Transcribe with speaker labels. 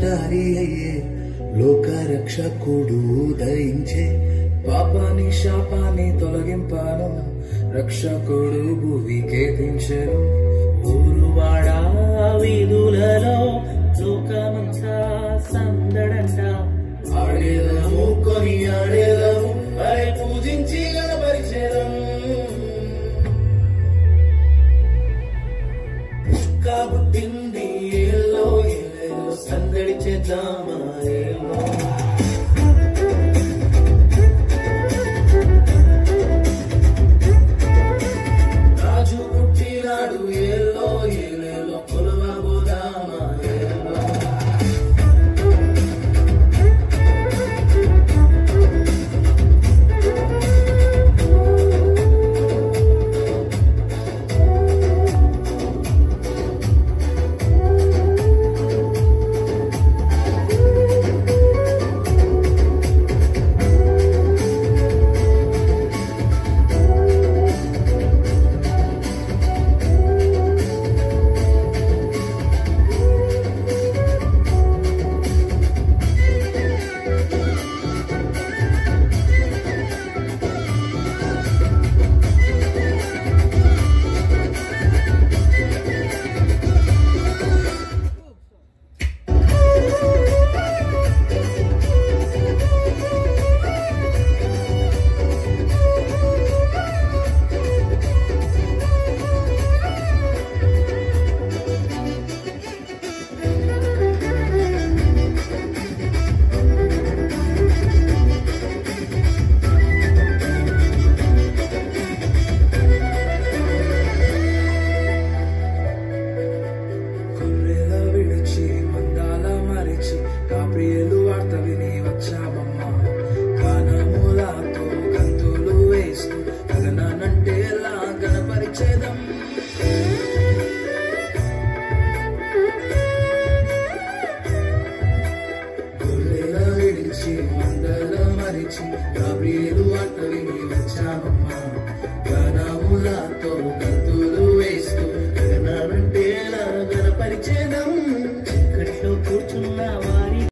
Speaker 1: దారి అయ్యే లోకరక్షకుడు ఉదయించే పాపాని శాపాన్ని తొలగింపాను రక్షకుడు భూమికే దించెను ఊరువాడ వీధులలో లోకమంతా సందడంట ఆడేదము కొని ఆడేదము అరే పూజించి గణపరిచేదము కాబుట్టింది ఏలో ఏలో సందడి చేద్దామా ఏలో రాజు పుట్టినాడు ఏలో ఏలేలో కొలువబోదామా ఏలో గాబ్రియేలు వార్త విని వచ్చామమ్మ గానాములతో గంతులు వేస్తూ గగనానంటే గణపరిచేదం చీకట్లో కూర్చున్నావా